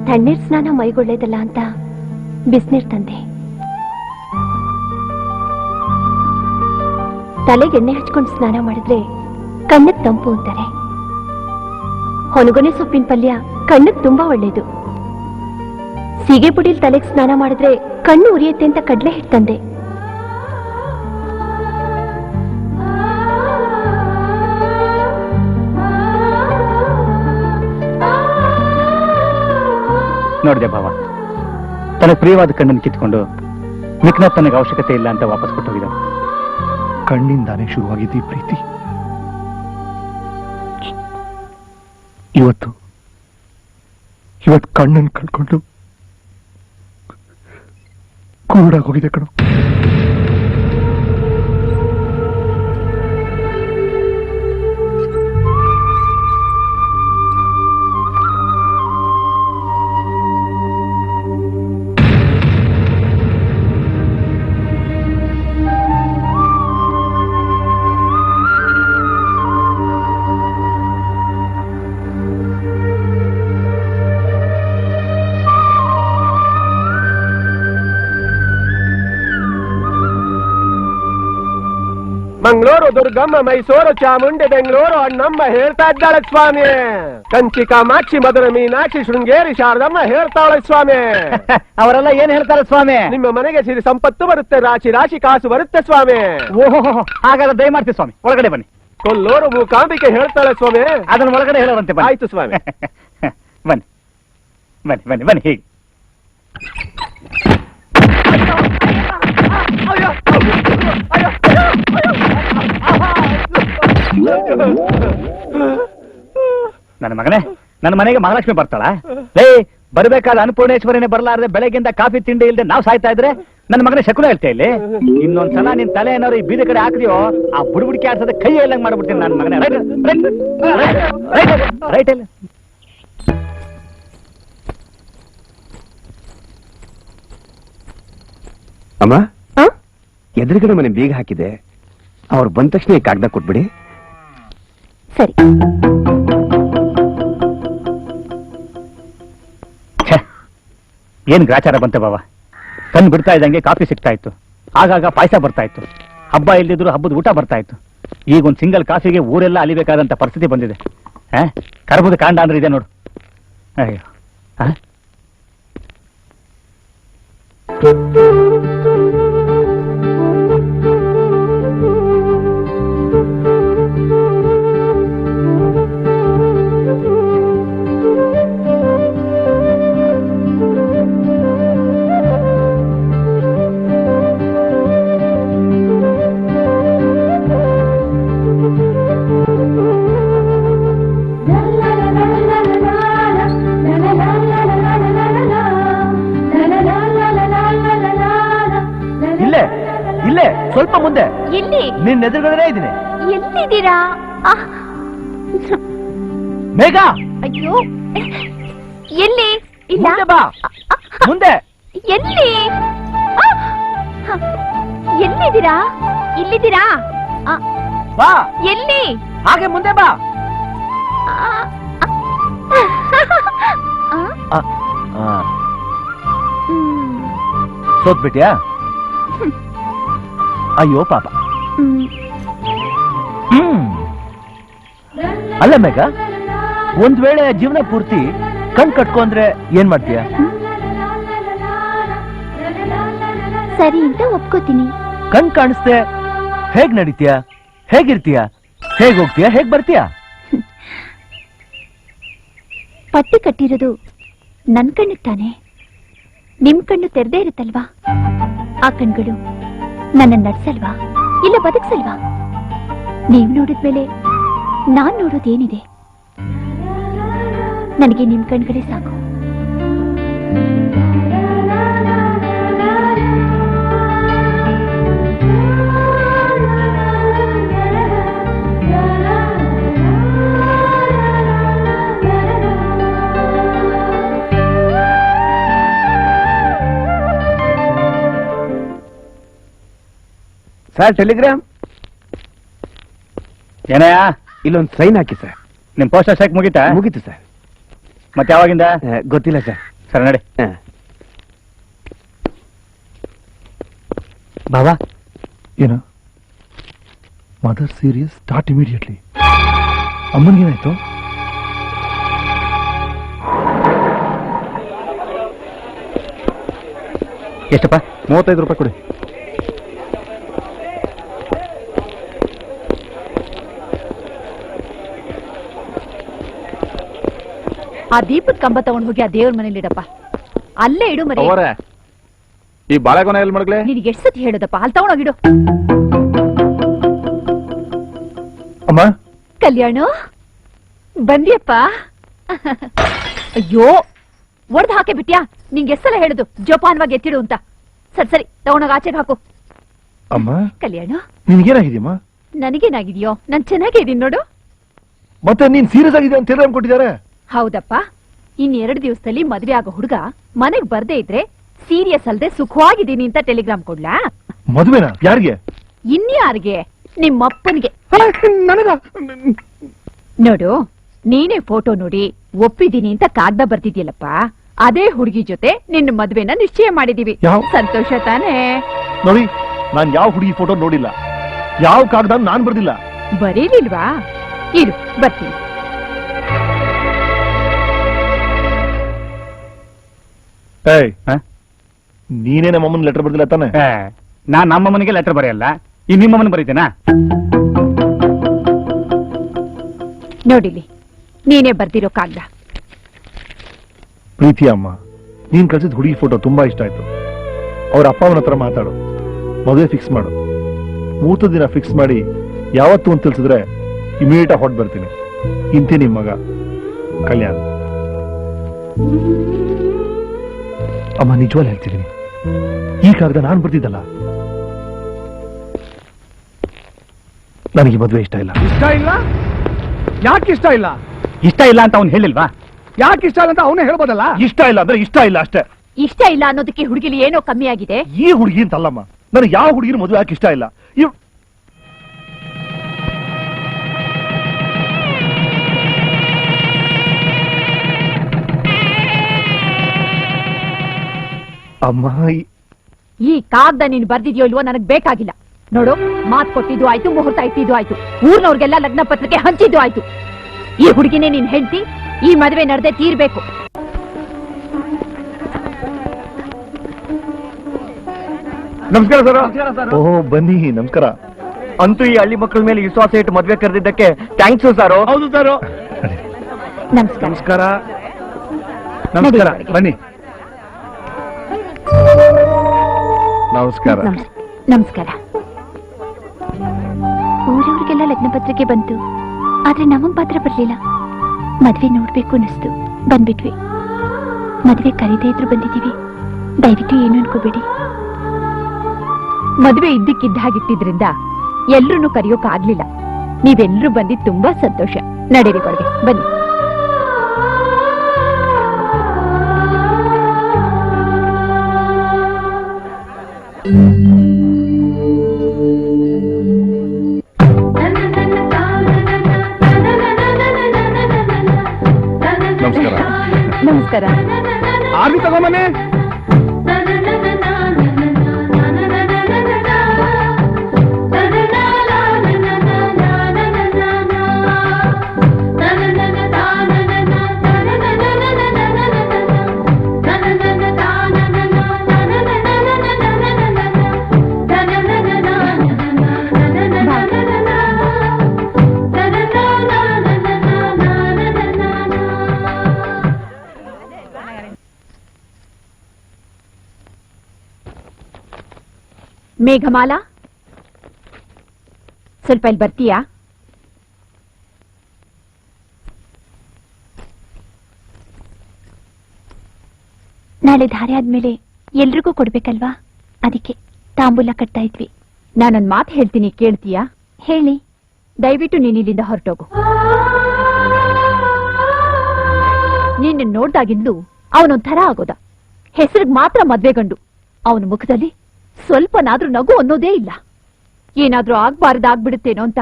ತಣ್ಣೀರ್ ಸ್ನಾನ ಮೈಗೊಳ್ಳೇದಲ್ಲ ಅಂತ ಬಿಸಿನೀರ್ ತಂದೆ. ತಲೆಗೆ ಎಣ್ಣೆ ಹಚ್ಕೊಂಡು ಸ್ನಾನ ಮಾಡಿದ್ರೆ ಕಣ್ಣಿಗೆ ತಂಪು ಅಂತಾರೆ. ಹೊನಗೊನೆ ಸೊಪ್ಪಿನ ಪಲ್ಯ ಕಣ್ಣಿಗೆ ತುಂಬಾ ಒಳ್ಳೇದು. ಸೀಗೆ ಪುಡಿಲ್ ತಲೆಗೆ ಸ್ನಾನ ಮಾಡಿದ್ರೆ ಕಣ್ಣು ಉರಿಯುತ್ತೆ ಅಂತ ಕಡ್ಲೆ ಹಿಟ್ಟು ತಂದೆ. ನೋಡಿದೆ ಭಾವ, ತನಗೆ ಪ್ರಿಯವಾದ ಕಣ್ಣನ್ನು ಕಿತ್ಕೊಂಡು ಮಿಕ್ನ ತನಗೆ ಅವಶ್ಯಕತೆ ಇಲ್ಲ ಅಂತ ವಾಪಸ್ ಕೊಟ್ಟೋಗಿದ. ಕಣ್ಣಿಂದಾನೇ ಶುರುವಾಗಿದ್ದೀ ಪ್ರೀತಿ. ಇವತ್ತು ಕಣ್ಣನ್ನು ಕಳ್ಕೊಂಡು ಕುರುಡಾಗಿ ಹೋಗಿದೆ ಕಣೋ. ಮಂಗಳೂರು ದುರ್ಗಮ್ಮ, ಮೈಸೂರು ಚಾಮುಂಡಿ, ಬೆಂಗಳೂರು ಅಣ್ಣಮ್ಮ ಹೇಳ್ತಾ ಇದ್ದಾಳೆ ಸ್ವಾಮಿ. ಕಂಚಿ ಕಾಮಾಕ್ಷಿ, ಮಧುರ ಮೀನಾಕ್ಷಿ, ಶೃಂಗೇರಿ ಶಾರದಮ್ಮ ಹೇಳ್ತಾಳೆ ಸ್ವಾಮಿ. ಅವರೆಲ್ಲ ಏನ್ ಹೇಳ್ತಾರೆ ಸ್ವಾಮಿ? ನಿಮ್ಮ ಮನೆಗೆ ಸಿರಿ ಸಂಪತ್ತು ಬರುತ್ತೆ, ರಾಶಿ ರಾಶಿ ಕಾಸು ಬರುತ್ತೆ ಸ್ವಾಮಿ. ಓಹೋ, ಹಾಗಾದ್ರೆ ದಯಮಾಡ್ತೀವಿ ಸ್ವಾಮಿ, ಒಳಗಡೆ ಬನ್ನಿ. ಕೊಲ್ಲೂರು ಮೂಕಾಂಬಿಕೆ ಹೇಳ್ತಾಳೆ ಸ್ವಾಮಿ. ಅದನ್ನ ಒಳಗಡೆ ಹೇಳೋರಂತೆ. ಆಯ್ತು ಸ್ವಾಮಿ. ಬನ್ನಿ ಬನ್ನಿ ಬನ್ನಿ ಬನ್ನಿ. ಹೀಗೆ ನನ್ನ ಮಗನೇ, ನನ್ನ ಮನೆಗೆ ಮಹಾಲಕ್ಷ್ಮಿ ಬರ್ತಾಳ? ಬರ್ಬೇಕಾದ ಅನ್ನಪೂರ್ಣೇಶ್ವರಿನೇ ಬರ್ಲಾರ್ದೆ ಬೆಳಗ್ಗಿಂದ ಕಾಫಿ ತಿಂಡಿ ಇಲ್ಲದೆ ನಾವು ಸಾಯ್ತಾ ಇದ್ರೆ ನನ್ನ ಮಗನೇ ಶಕುನ ಹೇಳ್ತಾ ಇಲ್ಲಿ. ಇನ್ನೊಂದ್ಸಲ ನಿನ್ ತಲೆ ಏನಾದ್ರು ಈ ಬೀದಿ ಕಡೆ ಹಾಕಿದ್ಯೋ ಆ ಬುಡ್ಬುಡಿಕೆ ಆಡ್ಸೋದ ಕೈ ಎಲ್ಲಂಗ್ ಮಾಡ್ಬಿಡ್ತೀನಿ ನನ್ನ ಮಗನೇ. ರೈಟ್ ಇಲ್ಲ. ಅಮ್ಮ, ಎದುರುಗಡೆ ಮನೆ ಬೀಗ ಹಾಕಿದೆ, ಅವ್ರು ಬಂದ ತಕ್ಷಣ ಈ ಕಾಗದ ಕೊಟ್ಬಿಡಿ. ಸರಿ. ಏನ್ ಗ್ರಾಚಾರ ಬಂತೆ ಬಾಬಾ. ಕಣ್ ಬಿಡ್ತಾ ಇದ್ದಂಗೆ ಕಾಫಿ ಸಿಗ್ತಾ ಇತ್ತು, ಆಗಾಗ ಪಾಯಸ ಬರ್ತಾ ಇತ್ತು, ಹಬ್ಬ ಇಲ್ದಿದ್ರು ಹಬ್ಬದ ಊಟ ಬರ್ತಾ ಇತ್ತು. ಈಗ ಒಂದು ಸಿಂಗಲ್ ಕಾಫಿಗೆ ಊರೆಲ್ಲ ಅಲಿಬೇಕಾದಂತ ಪರಿಸ್ಥಿತಿ ಬಂದಿದೆ. ಕರ್ಬುದ ಕಾಂಡ ಅಂದ್ರೆ ಇದೆ ನೋಡು. ಅಯ್ಯೋ, ಸ್ವಲ್ಪ ಮುಂದೆ. ಎಲ್ಲಿ? ನಿನ್ನ ಎದುರುಗಡೆ ಇದ್ದೀನಿ. ಎಲ್ಲಿದ್ದೀರಾ? ಮೇಘ, ಅಯ್ಯೋ, ಎಲ್ಲಿ? ಇಲ್ಲ, ಬಾ ಮುಂದೆ. ಎಲ್ಲಿ? ಎಲ್ಲಿದ್ದೀರಾ? ಇಲ್ಲಿದ್ದೀರಾ? ಬಾ. ಎಲ್ಲಿ? ಹಾಗೆ ಮುಂದೆ ಬಾ. ಸೋತ್ಬಿಟ್ಯಾ? ಅಯ್ಯೋ ಪಾಪ. ಅಲ್ಲ ಮೇಘ, ಒಂದ್ ವೇಳೆ ಜೀವನ ಪೂರ್ತಿ ಕಣ್ ಕಟ್ಕೊಂಡ್ರೆ ಏನ್ ಮಾಡ್ತೀಯ? ಸರಿ ಅಂತ ಒಪ್ಕೋತೀನಿ. ಕಣ್ ಕಾಣಿಸ್ದೆ ಹೇಗ್ ನಡೀತೀಯ? ಹೇಗಿರ್ತೀಯ? ಹೇಗ್ ಹೋಗ್ತೀಯ? ಹೇಗ್ ಬರ್ತೀಯ? ಪಟ್ಟಿ ಕಟ್ಟಿರೋದು ನನ್ ಕಣ್ಣಿಗೆ ತಾನೆ. ನಿಮ್ ಕಣ್ಣು ತೆರೆದೇ ಇರುತ್ತಲ್ವಾ? ಆ ಕಣ್ಗಳು ನನ್ನ ನಡ್ಸಲ್ವಾ? ಇಲ್ಲ ಬದುಕ್ಸಲ್ವಾ? ನೀವ್ ನೋಡಿದ್ಮೇಲೆ ನಾನ್ ನೋಡೋದೇನಿದೆ? ನನಗೆ ನಿಮ್ ಕಣ್ಗಳೇ ಸಾಕು. Sir, Telegram. ಏನಯ್ಯ? ಇಲ್ಲೊಂದು ಸೈನ್ ಹಾಕಿ ಸರ್. ನಿಮ್ ಪೋಸ್ಟ್ ಸ್ಟ್ರೈಕ್ ಮುಗೀತಾ? ಮುಗೀತು ಸರ್. ಮತ್ತೆ ಯಾವಾಗಿಂದ? ಗೊತ್ತಿಲ್ಲ ಸರ್. ಸರಿ ನಡಿ. ಹ. ಬಾಬಾ ಏನು ಮದರ್ ಸೀರಿಯಸ್ ಸ್ಟಾರ್ಟ್ ಇಮಿಡಿಯೇಟ್ಲಿ. ಅಮ್ಮನಿಗೇನಾಯ್ತು? ಎಷ್ಟಪ್ಪ? 35 ರೂಪಾಯಿ ಕೊಡಿ. ಆ ದೀಪದ ಕಂಬ ತಗೊಂಡ್ ಹೋಗಿ ಆ ದೇವ್ರ ಮನೇಲಿ ಇಡಪ್ಪ. ಅಲ್ಲೇ ಇಡು ಮರಿ. ಈ ಬಾಳೆಗೊನೆ ಎಲ್ಲಿ ಮಡಗ್ಲೆ? ನಿನಗೆ ಎಷ್ಟು ಸತಿ ಹೇಳೋದಪ್ಪ, ಅಲ್ಲಿ ತಗೊಂಡೋಗಿಡು. ಅಮ್ಮ ಕಲ್ಯಾಣ ಬಂದಿಯಪ್ಪ. ಅಯ್ಯೋ ಒಡ್ದು ಹಾಕೆ ಬಿಟ್ಯಾ? ನಿಂಗೆ ಎಷ್ಟೆಲ್ಲ ಹೇಳುದು ಜೋಪಾನವಾಗಿ ಎತ್ತಿಡು ಅಂತ. ಸರಿ ಸರಿ ತಗೊಂಡೋಗ ಆಚೆಗೆ ಹಾಕು. ಅಮ್ಮ ಕಲ್ಯಾಣ ನಿನ್ಗೇನಾಗಿದೆಯಮ್ಮ? ನನಗೇನಾಗಿದ್ಯೋ? ನಾನ್ ಚೆನ್ನಾಗೇ ಇದೀನಿ ನೋಡು. ಮತ್ತೆ ನೀನ್ ಸೀರಿಯಸ್ ಆಗಿದೆ ಅಂತ ಟೆಲಿಗ್ರಾಮ್ ಕೊಟ್ಟಿದ್ದಾರೆ. ಹೌದಪ್ಪ, ಇನ್ 2 ದಿವಸದಲ್ಲಿ ಮದ್ವೆ ಆಗೋ ಹುಡುಗ ಮನೆಗ್ ಬರ್ದೇ ಇದ್ರೆ ಸೀರಿಯಸ್ ಅಲ್ದೆ ಸುಖವಾಗಿದ್ದೀನಿ ಅಂತ ಟೆಲಿಗ್ರಾಮ್ ಕೊಡ್ಲಾ? ಮದುವೆನಾ? ಯಾರಿಗೆ? ಇನ್ಯಾರಿಗೆ? ನಿಮ್ಮಪ್ಪನಿಗೆ. ನನಗ? ನೋಡು, ನೀನೇ ಫೋಟೋ ನೋಡಿ ಒಪ್ಪಿದ್ದೀನಿ ಅಂತ ಕಾಗ್ದ ಬರ್ತಿದ್ಯಲ್ಲಪ್ಪ, ಅದೇ ಹುಡುಗಿ ಜೊತೆ ನಿನ್ನ ಮದ್ವೆನ ನಿಶ್ಚಯ ಮಾಡಿದೀವಿ. ಸಂತೋಷ ತಾನೇ? ನೋಡಿ, ನಾನ್ ಯಾವ ಹುಡುಗಿ ಫೋಟೋ ನೋಡಿಲ್ಲ, ಯಾವ ಕಾಗದ ನಾನ್ ಬರ್ದಿಲ್ಲ. ಬರೀಲಿಲ್ವಾ? ಇರು ಬರ್ತೀನಿ. ಏಯ್, ನೀನೇ ನಮ್ಮಮ್ಮನ ಲೆಟರ್ ಬರ್ದಿಲ್ಲ ತಾನೆ? ನಾನ್ ನಮ್ಮಮ್ಮನಿಗೆ ಲೆಟರ್ ಬರೆಯಲ್ಲ, ಈ ನಿಮ್ಮಮ್ಮನ ಬರೀತೇನಾ? ನೋಡಿಲಿ, ನೀನೇ ಬರ್ದಿರೋ ಕಾಗ್ದ. ಪ್ರೀತಿ ಅಮ್ಮ, ನೀನ್ ಕಳ್ಸಿದ ಹುಡುಗಿ ಫೋಟೋ ತುಂಬಾ ಇಷ್ಟ ಆಯ್ತು. ಅವ್ರ ಅಪ್ಪ ಅವನ ಹತ್ರ ಮಾತಾಡು, ಮದುವೆ ಫಿಕ್ಸ್ ಮಾಡು. ಮುಹೂರ್ತದ ದಿನ ಫಿಕ್ಸ್ ಮಾಡಿ ಯಾವತ್ತು ಅಂತ ತಿಳಿಸಿದ್ರೆ ಇಮಿಡಿಯೇಟ್ ಆಗಿ ಹೊಟ್ಟು ಬರ್ತೀನಿ. ಇಂತಿ ನಿಮ್ ಮಗ ಕಲ್ಯಾಣ್. ಅಮ್ಮ ನಿಜವಾಗ್ಲೂ ಹೇಳ್ತಿದ್ದೀನಿ, ಈ ಕಾಗದ ನಾನ್ ಬರ್ತಿದ್ದಲ್ಲ. ನನಗೆ ಮದುವೆ ಇಷ್ಟ ಇಲ್ಲ. ಇಷ್ಟ ಇಲ್ಲ? ಯಾಕೆ ಇಷ್ಟ ಇಲ್ಲ? ಇಷ್ಟ ಇಲ್ಲ ಅಂತ ಅವ್ನು ಹೇಳಿಲ್ವಾ? ಯಾಕೆ ಇಷ್ಟ ಇಲ್ಲ ಅಂತ ಅವನೇ ಹೇಳ್ಬೋದಲ್ಲ? ಇಷ್ಟ ಇಲ್ಲ ಅಂದ್ರೆ ಇಷ್ಟ ಇಲ್ಲ ಅಷ್ಟೇ. ಇಷ್ಟ ಇಲ್ಲ ಅನ್ನೋದಕ್ಕೆ ಹುಡುಗಿಲಿ ಏನೋ ಕಮ್ಮಿ ಆಗಿದೆ. ಈ ಹುಡುಗಿ ಅಂತಲ್ಲಮ್ಮ, ನನಗೆ ಯಾವ ಹುಡುಗಿನ ಮದುವೆ ಯಾಕೆ ಇಷ್ಟ ಇಲ್ಲ. ಅಮ್ಮ, ಈ ಕಾಗ್ದ ನೀನು ಬರ್ದಿದ್ಯೋ ಇಲ್ವೋ ನನಗ್ ಬೇಕಾಗಿಲ್ಲ. ನೋಡು, ಮಾತ್ ಕೊಟ್ಟಿದ್ದು ಆಯ್ತು, ಮುಹೂರ್ತ ಇಟ್ಟಿದ್ದು ಆಯ್ತು, ಊರ್ನವ್ರಿಗೆಲ್ಲ ಲಗ್ನ ಪತ್ರಿಕೆ ಹಂಚಿದ್ದು ಆಯ್ತು. ಈ ಹುಡುಗಿನೇ ನೀನ್ ಹೆಂಡತಿ, ಈ ಮದುವೆ ನಡೆದೇ ತೀರ್ಬೇಕು. ನಮಸ್ಕಾರ ಸರ್. ಓಹ್ ಬನ್ನಿ, ನಮಸ್ಕಾರ. ಅಂತೂ ಈ ಹಳ್ಳಿ ಮಕ್ಕಳ ಮೇಲೆ ವಿಶ್ವಾಸ ಇಟ್ಟು ಮದ್ವೆ ಕರೆದಿದ್ದಕ್ಕೆ ಥ್ಯಾಂಕ್ಸ್ ಸರ್. ಹೌದು ಸರ್. ನಮಸ್ಕಾರ. ನಮಸ್ಕಾರ. ನಮಸ್ಕಾರ, ಬನ್ನಿ. ನಮಸ್ಕಾರ. ನಮಸ್ಕಾರ. ಊರವ್ರಿಗೆಲ್ಲ ಲಗ್ನ ಪತ್ರಿಕೆ ಬಂತು, ಆದ್ರೆ ನಮಗ್ ಮಾತ್ರ ಬರ್ಲಿಲ್ಲ. ಮದ್ವೆ ನೋಡ್ಬೇಕು ಅನಿಸ್ತು, ಬಂದ್ಬಿಟ್ವಿ. ಮದ್ವೆ ಕರೀದೇ ಇದ್ರು ಬಂದಿದೀವಿ, ದಯವಿಟ್ಟು ಏನು ಅನ್ಕೋಬೇಡಿ. ಮದುವೆ ಇದ್ದಕ್ಕಿದ್ದ ಹಾಗಿಟ್ಟಿದ್ರಿಂದ ಎಲ್ರೂ ಕರೆಯೋಕ್ ಆಗ್ಲಿಲ್ಲ. ನೀವೆಲ್ಲರೂ ಬಂದಿದ್ದು ತುಂಬಾ ಸಂತೋಷ. ನಡೀರಿ ಕೊಡ್ಗೆ ಬನ್ನಿ. ನಮಸ್ಕಾರ. ನಮಸ್ಕಾರ. ಆರ್ಮಿ ತಗೊಂಬನ್ನಿ. ಮೇಘಮಾಲಾ, ಸ್ವಲ್ಪ ಇಲ್ಲಿ ಬರ್ತೀಯಾ? ನಾಳೆ ಧಾರೆ ಆದ್ಮೇಲೆ ಎಲ್ರಿಗೂ ಕೊಡ್ಬೇಕಲ್ವಾ, ಅದಕ್ಕೆ ತಾಂಬೂಲ ಕಟ್ತಾ ಇದ್ವಿ. ನಾನೊಂದ್ ಮಾತು ಹೇಳ್ತೀನಿ, ಕೇಳ್ತೀಯಾ? ಹೇಳಿ. ದಯವಿಟ್ಟು ನೀನ್ ಇಲ್ಲಿಂದ ಹೊರಟೋಗು. ನೀನ್ ನೋಡ್ದಾಗಿಂದಲೂ ಅವನೊಂಥರ ಆಗೋದ. ಹೆಸರಿಗೆ ಮಾತ್ರ ಮದ್ವೆ ಗಂಡು. ಅವನ ಮುಖದಲ್ಲಿ ಸ್ವಲ್ಪನಾದ್ರೂ ನಗು ಅನ್ನೋದೇ ಇಲ್ಲ. ಏನಾದ್ರೂ ಆಗ್ಬಾರ್ದಾಗ್ಬಿಡುತ್ತೇನೋ ಅಂತ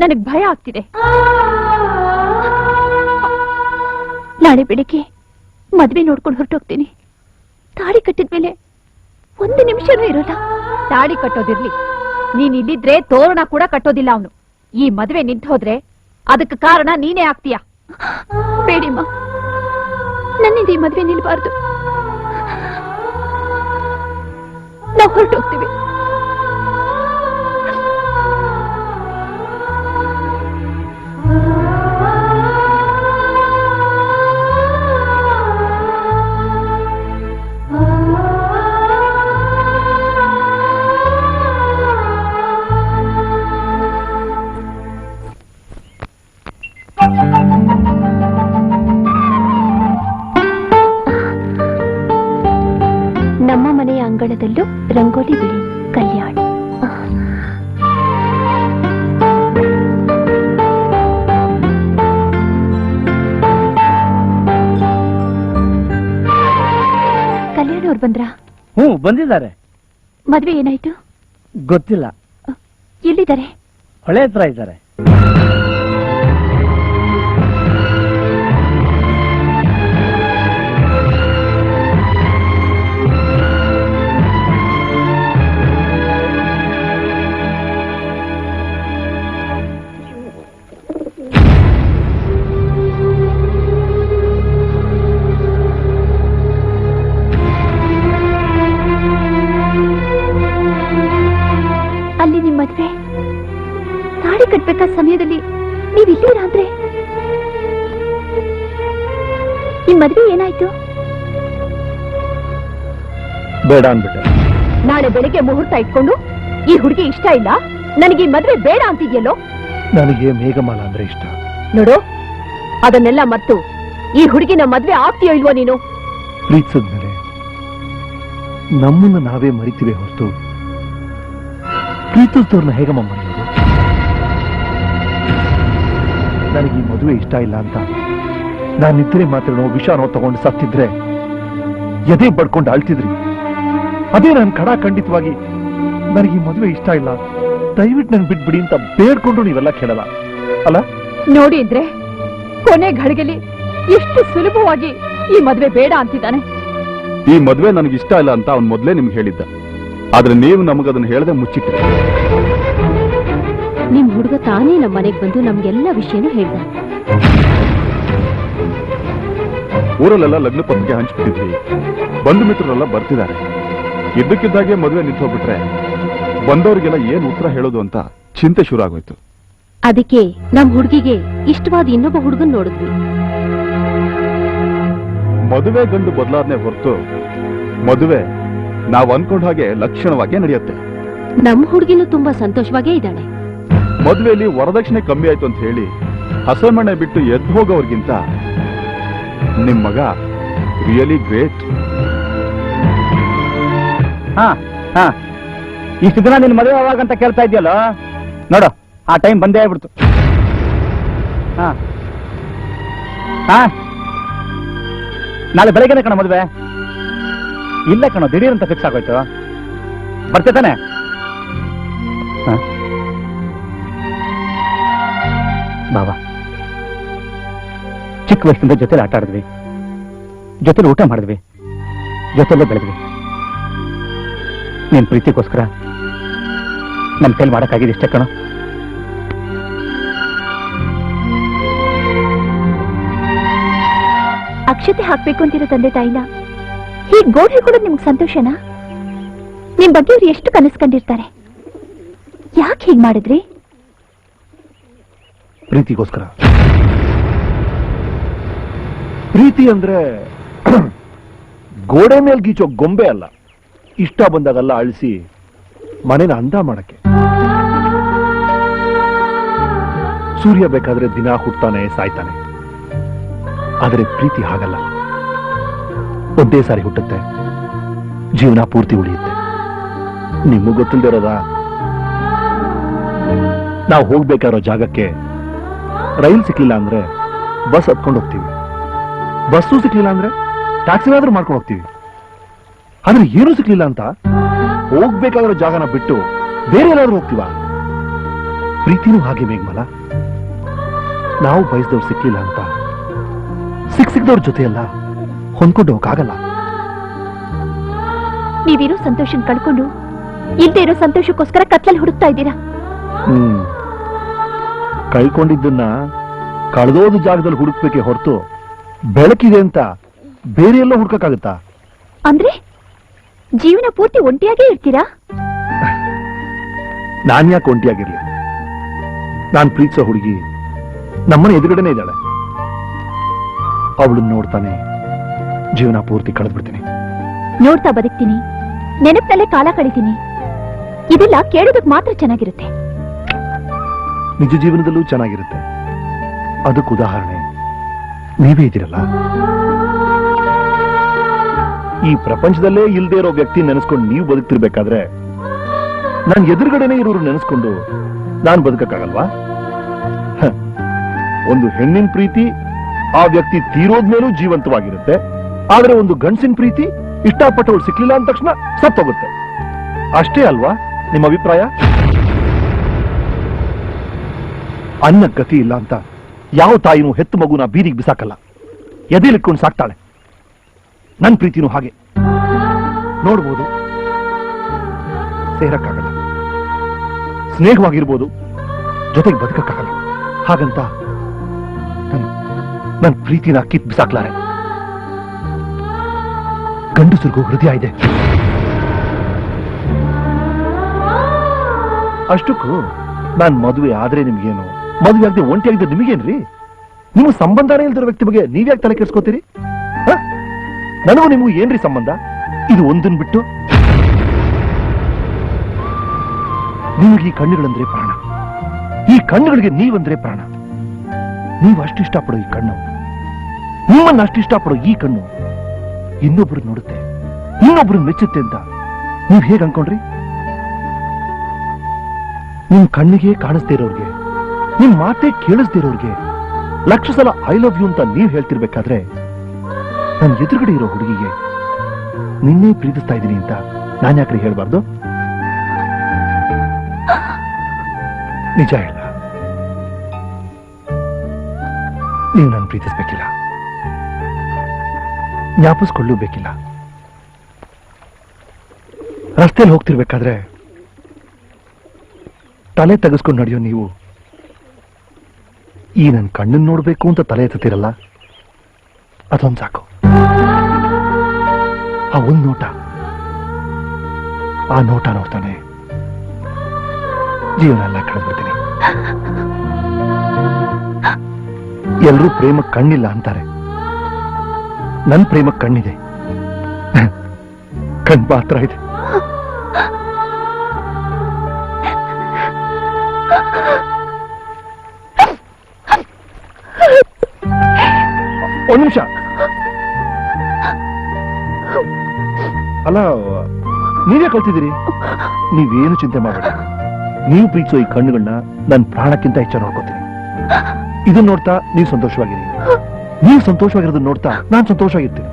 ನನಗ್ ಭಯ ಆಗ್ತಿದೆ. ನಾಳೆ ಬೆಳಿಗ್ಗೆ ಮದ್ವೆ ನೋಡ್ಕೊಂಡು ಹೊರಟೋಗ್ತೀನಿ. ತಾಳಿ ಕಟ್ಟಿದ್ಮೇಲೆ ಒಂದು ನಿಮಿಷನೂ ಇರೋಲ್ಲ. ತಾಳಿ ಕಟ್ಟೋದಿರ್ಲಿ, ನೀನ್ ಇಲ್ಲಿದ್ರೆ ತೋರಣ ಕೂಡ ಕಟ್ಟೋದಿಲ್ಲ ಅವನು. ಈ ಮದ್ವೆ ನಿಂತು ಹೋದ್ರೆ ಅದಕ್ಕೆ ಕಾರಣ ನೀನೇ ಆಗ್ತೀಯ. ಬೇಡಿಮ್ಮ, ನನ್ನಿಂದ ಈ ಮದ್ವೆ ನಿಲ್ಬಾರ್ದು. ನಾವು ಹೊರಟೋಗ್ತೀವಿ. ನಮ್ಮ ಮನೆಯ ಅಂಗಳದಲ್ಲೂ ರಂಗೋಲಿ ಬಿಡಿ. ಕಲ್ಯಾಣ. ಕಲ್ಯಾಣ ಅವ್ರು ಬಂದ್ರಾ? ಬಂದಿದ್ದಾರೆ. ಮದ್ವೆ ಏನಾಯ್ತು? ಗೊತ್ತಿಲ್ಲ. ಎಲ್ಲಿದ್ದಾರೆ? ಹೊಳೆ ಹತ್ರ ಇದ್ದಾರೆ. ಅಲ್ಲಿ ನಿಮ್ ಮದ್ವೆ ತಾಳಿ ಕಟ್ಬೇಕಾದ ಸಮಯದಲ್ಲಿ ನೀವ್ ಇದ್ದೀರಾ ಅಂದ್ರೆ ನಿಮ್ ಮದ್ವೆ ಏನಾಯ್ತು? ಬೇಡ ಅನ್ಬಿಟ್ಟೆ. ನಾಳೆ ಬೆಳಿಗ್ಗೆ ಮುಹೂರ್ತ ಇಟ್ಕೊಂಡು ಈ ಹುಡುಗಿ ಇಷ್ಟ ಇಲ್ಲ, ನನಗೆ ಈ ಮದ್ವೆ ಬೇಡ ಅಂತಿದ್ಯಲ್ಲೋ. ನನಗೆ ಮೇಘಮಾಲ ಅಂದ್ರೆ ಇಷ್ಟ. ನೋಡು, ಅದನ್ನೆಲ್ಲ ಮರ್ತು ಈ ಹುಡುಗಿನ ಮದ್ವೆ ಆಗ್ತೀಯೋ ಇಲ್ವೋ ನೀನು? ಪ್ರೀತಿಸಿದ್ಮೇಲೆ ನಮ್ಮನ್ನ ನಾವೇ ಮರಿತೀವಿ ಹೊರತು ಪ್ರೀತಿಸಿದವ್ರನ್ನ ಹೇಗಮ್ಮ ಮರೆಯೋದು? ನನಗೆ ಈ ಮದುವೆ ಇಷ್ಟ ಇಲ್ಲ ಅಂತ ನಾನು ನಿದ್ರೆ ಮಾತ್ರನೋ ವಿಷಾನೋ ತಗೊಂಡು ಸತ್ತಿದ್ರೆ ಎದೆ ಬಡ್ಕೊಂಡು ಅಳ್ತಿದ್ರಿ. ಅದೇ ನಾನು ಖಂಡಿತವಾಗಿ ನನಗೆ ಈ ಮದುವೆ ಇಷ್ಟ ಇಲ್ಲ, ದಯವಿಟ್ಟು ನನ್ ಬಿಟ್ಬಿಡಿ ಅಂತ ಬೇಡ್ಕೊಂಡ್ರು ನೀವೆಲ್ಲ ಕೇಳಲ್ಲ ಅಲ್ಲ? ನೋಡಿ ಅಂದ್ರೆ ಕೊನೆ ಘಳಿಗೆಲಿ ಎಷ್ಟು ಸುಲಭವಾಗಿ ಈ ಮದ್ವೆ ಬೇಡ ಅಂತಿದ್ದಾನೆ. ಈ ಮದ್ವೆ ನನಗೆ ಇಷ್ಟ ಇಲ್ಲ ಅಂತ ಅವ್ನು ಮೊದಲೇ ನಿಮ್ಗೆ ಹೇಳಿದ್ದ. ಆದ್ರೆ ನೀವು ನಮಗದನ್ನ ಹೇಳದೆ ಮುಚ್ಚಿಟ್ರಿ. ನಿಮ್ ಹುಡುಗ ತಾನೇ ನಮ್ಮ ಮನೆಗೆ ಬಂದು ನಮ್ಗೆಲ್ಲ ವಿಷಯನೂ ಹೇಳ್ದ. ಊರಲ್ಲೆಲ್ಲ ಲಗ್ನ ಪತ್ರಿಕೆ ಹಂಚ್ಬಿಟ್ಟಿದ್ವಿ, ಬಂಧು ಮಿತ್ರರೆಲ್ಲ ಬರ್ತಿದ್ದಾರೆ. ಇದ್ದಕ್ಕಿದ್ದಾಗೆ ಮದುವೆ ನಿಂತೋಗ್ಬಿಟ್ರೆ ಬಂದವರಿಗೆಲ್ಲ ಏನ್ ಉತ್ತರ ಹೇಳೋದು ಅಂತ ಚಿಂತೆ ಶುರು ಆಗೋಯ್ತು. ಅದಕ್ಕೆ ನಮ್ ಹುಡುಗಿಗೆ ಇಷ್ಟವಾದ ಇನ್ನೊಬ್ಬ ಹುಡುಗನ್ ನೋಡಿದ್ವಿ. ಮದುವೆ ಗಂಡು ಬದಲಾವಣೆ ಹೊರತು ಮದುವೆ ನಾವು ಅನ್ಕೊಂಡ ಹಾಗೆ ಲಕ್ಷಣವಾಗಿ ನಡೆಯುತ್ತೆ. ನಮ್ ಹುಡುಗಿನೂ ತುಂಬಾ ಸಂತೋಷವಾಗೇ ಇದ್ದಾಳೆ. ಮದುವೆಯಲ್ಲಿ ವರದಕ್ಷಿಣೆ ಕಮ್ಮಿ ಆಯ್ತು ಅಂತ ಹೇಳಿ ಹಸಮಣೆ ಬಿಟ್ಟು ಎದ್ದು ಹೋಗೋರ್ಗಿಂತ ನಿಮ್ ಮಗ ರಿಯಲಿ ಗ್ರೇಟ್. ಇಷ್ಟು ದಿನ ನಿನ್ ಮದುವೆ ಯಾವಾಗಂತ ಕೇಳ್ತಾ ಇದೆಯಲ್ಲ, ನೋಡು ಆ ಟೈಮ್ ಬಂದೇ ಆಗ್ಬಿಡ್ತು. ನಾಳೆ ಬೆಳಗ್ಗೆನೆ ಕಣ ಮದುವೆ. ಇಲ್ಲ ಕಣೋ, ದಿಢೀರ್ ಅಂತ ಫಿಕ್ಸ್ ಆಗೋಯ್ತು. ಬರ್ತೆ ತಾನೆ? ಬಾಬಾ, ಚಿಕ್ಕ ವಯಸ್ಸಿಂದ ಜೊತೆಲಿ ಆಟ ಆಡಿದ್ವಿ, ಜೊತೆಲಿ ಊಟ ಮಾಡಿದ್ವಿ, ಜೊತೆಲೇ ಬೆಳೆದ್ವಿ. ನೀನ್ ಪ್ರೀತಿಗೋಸ್ಕರ ನನ್ನ ಕೈಲಿ ಮಾಡಕ್ಕಾಗಿದೆ ಇಷ್ಟೇ ಕಣೋ. ಅಕ್ಷತೆ ಹಾಕ್ಬೇಕು ಅಂತಿರೋ ತಂದೆ ತಾಯಿನ ಹೀಗ್ ಗೋಡ್ ಹೇಳ್ಕೊಡೋದು ನಿಮ್ಗೆ ಸಂತೋಷನಾ? ನಿಮ್ ಬಗ್ಗೆ ಅವ್ರು ಎಷ್ಟು ಕನಸು ಕಂಡಿರ್ತಾರೆ. ಯಾಕೆ ಹೀಗ್ ಮಾಡಿದ್ರಿ? ಪ್ರೀತಿಗೋಸ್ಕರ. ಪ್ರೀತಿ ಅಂದ್ರೆ ಗೋಡೆ ಮೇಲೆ ಗೀಚೋ ಗೊಂಬೆ ಅಲ್ಲ. ಇಷ್ಟ ಬಂದಾಗೆಲ್ಲ ಅಳಿಸಿ ಮನೇನ ಅಂದ ಮಾಡಕ್ಕೆ. ಸೂರ್ಯ ಬೇಕಾದ್ರೆ ದಿನ ಹುಟ್ತಾನೆ ಸಾಯ್ತಾನೆ, ಆದರೆ ಪ್ರೀತಿ ಹಾಗಲ್ಲ. ಒಂದೇ ಸಾರಿ ಹುಟ್ಟುತ್ತೆ, ಜೀವನ ಪೂರ್ತಿ ಉಳಿಯುತ್ತೆ. ನಿಮಗೂ ಗೊತ್ತಿಲ್ದಿರೋದ? ನಾವು ಹೋಗ್ಬೇಕಾರೋ ಜಾಗಕ್ಕೆ ರೈಲ್ ಸಿಕ್ಲಿಲ್ಲ ಅಂದ್ರೆ ಬಸ್ ಹತ್ಕೊಂಡು ಹೋಗ್ತೀವಿ, ಬಸ್ಸು ಸಿಕ್ಲಿಲ್ಲ ಅಂದ್ರೆ ಟ್ಯಾಕ್ಸಿನಾದ್ರೂ ಮಾಡ್ಕೊಂಡು ಹೋಗ್ತೀವಿ. ಆದ್ರೆ ಏನೂ ಸಿಕ್ಲಿಲ್ಲ ಅಂತ ಹೋಗ್ಬೇಕಾಗಿರೋ ಜಾಗನ ಬಿಟ್ಟು ಬೇರೆ ಏನಾದ್ರೂ ಹೋಗ್ತೀವ? ಪ್ರೀತಿನೂ ಹಾಗೆ ಮೇಘಮಾಲ. ನಾವು ಬಯಸಿದವ್ರು ಸಿಕ್ಲಿಲ್ಲ ಅಂತ ಸಿಕ್ದವ್ರ ಜೊತೆ ಅಲ್ಲ, ಹೊಂದ್ಕೊಂಡು ಹೋಗಕ್ಕಾಗಲ್ಲ. ನೀವಿರೋ ಸಂತೋಷನ್ ಕಳ್ಕೊಂಡು ಇಲ್ದೇ ಇರೋ ಸಂತೋಷಕ್ಕೋಸ್ಕರ ಕತ್ಲಲ್ಲಿ ಹುಡುಕ್ತಾ ಇದ್ದೀರಾ. ಕಳ್ಕೊಂಡಿದ್ದನ್ನ ಕಳೆದೋದ ಜಾಗದಲ್ಲಿ ಹುಡುಕ್ಬೇಕೆ ಹೊರತು ಬೆಳಕಿದೆ ಅಂತ ಬೇರೆ ಎಲ್ಲ ಹುಡ್ಕಕ್ಕಾಗತ್ತಾ? ಅಂದ್ರೆ ಜೀವನ ಪೂರ್ತಿ ಒಂಟಿಯಾಗೇ ಇರ್ತೀರಾ? ನಾನ್ ಯಾಕೆ ಒಂಟಿಯಾಗಿರ್ಲಿ? ನಾನ್ ಪ್ರೀತಿಸೋ ಹುಡುಗಿ ನಮ್ಮನೆ ಎದುರುಗಡೆನೆ ಇದ್ದಾಳೆ. ಅವಳನ್ನ ನೋಡ್ತಾನೆ ಜೀವನ ಪೂರ್ತಿ ಕಳೆದ್ಬಿಡ್ತೀನಿ. ನೋಡ್ತಾ ಬದುಕ್ತೀನಿ, ನೆನಪಿನಲ್ಲೇ ಕಾಲ ಕಳಿತೀನಿ. ಇದೆಲ್ಲ ಕೇಳೋದಕ್ ಮಾತ್ರ ಚೆನ್ನಾಗಿರುತ್ತೆ. ನಿಜ ಜೀವನದಲ್ಲೂ ಚೆನ್ನಾಗಿರುತ್ತೆ. ಅದಕ್ಕೆ ಉದಾಹರಣೆ ನೀವೇ ಇದ್ದೀರಲ್ಲ. ಈ ಪ್ರಪಂಚದಲ್ಲೇ ಇಲ್ದೇ ಇರೋ ವ್ಯಕ್ತಿ ನೆನೆಸ್ಕೊಂಡು ನೀವು ಬದುಕ್ತಿರ್ಬೇಕಾದ್ರೆ ನಾನು ಎದುರುಗಡೆನೆ ಇರೋರು ನೆನೆಸ್ಕೊಂಡು ನಾನು ಬದುಕಕ್ಕಾಗಲ್ವಾ? ಒಂದು ಹೆಣ್ಣಿನ ಪ್ರೀತಿ ಆ ವ್ಯಕ್ತಿ ತೀರೋದ್ಮೇಲೂ ಜೀವಂತವಾಗಿರುತ್ತೆ. ಆದ್ರೆ ಒಂದು ಗಂಡಸಿನ ಪ್ರೀತಿ ಇಷ್ಟಪಟ್ಟವಳು ಸಿಕ್ಲಿಲ್ಲ ಅಂದ ತಕ್ಷಣ ಸತ್ತೋಗುತ್ತೆ. ಅಷ್ಟೇ ಅಲ್ವಾ ನಿಮ್ಮ ಅಭಿಪ್ರಾಯ? ಅನ್ನ ಗತಿ ಇಲ್ಲ ಅಂತ ಯಾವ ತಾಯಿನೂ ಹೆತ್ತು ಮಗುನ ಬೀದಿಗೆ ಬಿಸಾಕಲ್ಲ, ಎದೆಲಿಟ್ಕೊಂಡು ಸಾಕ್ತಾಳೆ. ನನ್ನ ಪ್ರೀತಿನೂ ಹಾಗೆ. ನೋಡ್ಬೋದು, ಸೇರಕ್ಕಾಗಲ್ಲ, ಸ್ನೇಹವಾಗಿರ್ಬೋದು, ಜೊತೆಗೆ ಬದುಕಕ್ಕಾಗಲ್ಲ. ಹಾಗಂತ ನನ್ನ ಪ್ರೀತಿನ ಕಿತ್ ಬಿಸಾಕ್ಲಾರೆ. ಗಂಡಸರಿಗೂ ಹೃದಯ ಇದೆ. ಅಷ್ಟಕ್ಕೂ ನಾನ್ ಮದುವೆ ಆದ್ರೆ ನಿಮ್ಗೇನು, ಮದುವೆ ಆಗದೆ ಒಂಟಿ ಆಗಿದ್ದ ನಿಮಗೇನ್ರಿ? ನಿಮ್ಮ ಸಂಬಂಧನೇ ಇಲ್ದಿರೋ ವ್ಯಕ್ತಿ ಬಗ್ಗೆ ನೀವ್ಯಾಕೆ ತಲೆ ಕೆಡ್ಸ್ಕೋತೀರಿ? ನನಗೂ ನಿಮಗೂ ಏನ್ರಿ ಸಂಬಂಧ? ಇದು ಒಂದನ್ ಬಿಟ್ಟು ನಿಮಗೆ ಈ ಕಣ್ಣುಗಳಂದ್ರೆ ಪ್ರಾಣ, ಈ ಕಣ್ಣುಗಳಿಗೆ ನೀವಂದ್ರೆ ಪ್ರಾಣ. ನೀವು ಅಷ್ಟಿಷ್ಟಪಡೋ ಈ ಕಣ್ಣು, ನಿಮ್ಮನ್ನ ಅಷ್ಟಿಷ್ಟಪಡೋ ಈ ಕಣ್ಣು ಇನ್ನೊಬ್ರು ನೋಡುತ್ತೆ, ಇನ್ನೊಬ್ರು ಮೆಚ್ಚುತ್ತೆ ಅಂತ ನೀವ್ ಹೇಗ್ ಅನ್ಕೊಂಡ್ರಿ? ನಿಮ್ ಕಣ್ಣಿಗೆ ಕಾಣಿಸ್ದೇ ಇರೋರ್ಗೆ, ನಿಮ್ ಮಾತೇ ಕೇಳಿಸ್ದೇ ಇರೋರ್ಗೆ ಲಕ್ಷ ಸಲ ಐ ಲವ್ ಯು ಅಂತ ನೀವ್ ಹೇಳ್ತಿರ್ಬೇಕಾದ್ರೆ ನನ್ನ ಎದುರುಗಡೆ ಇರೋ ಹುಡುಗಿಗೆ ನಿನ್ನೆ ಪ್ರೀತಿಸ್ತಾ ಇದ್ದೀನಿ ಅಂತ ನಾನು ಯಾಕ್ರಿ ಹೇಳ್ಬಾರ್ದು? ನಿಜ ಹೇಳ, ನೀವು ನಾನು ಪ್ರೀತಿಸ್ಬೇಕಿಲ್ಲ, ಜ್ಞಾಪಿಸ್ಕೊಳ್ಳಬೇಕಿಲ್ಲ. ರಸ್ತೆಯಲ್ಲಿ ಹೋಗ್ತಿರ್ಬೇಕಾದ್ರೆ ತಲೆ ತೆಗೆಸ್ಕೊಂಡು ನಡೆಯೋ ನೀವು ಈ ನನ್ನ ಕಣ್ಣನ್ನು ನೋಡ್ಬೇಕು ಅಂತ ತಲೆ ಎತ್ತುತ್ತೀರಲ್ಲ, ಅದೊಂದು ಸಾಕು. ಆ ಒಂದು ನೋಟ, ಆ ನೋಟ ನೋಡ್ತಾನೆ ಜೀವನ ಎಲ್ಲ ಕಳೆದ್ಬಿಡ್ತೀನಿ. ಎಲ್ಲರೂ ಪ್ರೇಮಕ್ಕೆ ಕಣ್ಣಿಲ್ಲ ಅಂತಾರೆ, ನನ್ನ ಪ್ರೇಮಕ್ಕೆ ಕಣ್ಣಿದೆ, ಕಣ್ ಮಾತ್ರ ಇದೆ. ಒಂದು ನಿಮಿಷ ಅಲ್ಲ, ನೀವೇ ಕಲ್ತಿದ್ದೀರಿ. ನೀವೇನು ಚಿಂತೆ ಮಾಡಬೇಡಿ. ನೀವು ಪ್ರೀತಿಸೋ ಈ ಕಣ್ಣುಗಳನ್ನ ನನ್ನ ಪ್ರಾಣಕ್ಕಿಂತ ಹೆಚ್ಚು ನೋಡ್ಕೋತೀನಿ. ಇದನ್ನ ನೋಡ್ತಾ ನೀವು ಸಂತೋಷವಾಗಿರಿ, ನೀವು ಸಂತೋಷವಾಗಿರೋದನ್ನ ನೋಡ್ತಾ ನಾನು ಸಂತೋಷವಾಗಿರ್ತೀನಿ.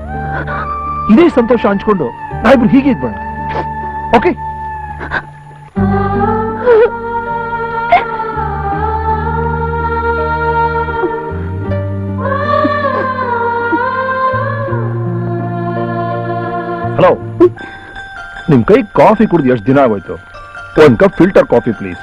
ಇದೇ ಸಂತೋಷ ಹಂಚ್ಕೊಂಡು ನಾವಿಬ್ರು ಹೀಗೆ ಇದ್ಬೇಡ. ಓಕೆ? ಹಲೋ, ನಿಮ್ ಕೈ ಕಾಫಿ ಕುಡಿದು ಎಷ್ಟು ದಿನ ಆಗೋಯ್ತು? ಒಂದು ಕಪ್ ಫಿಲ್ಟರ್ ಕಾಫಿ ಪ್ಲೀಸ್.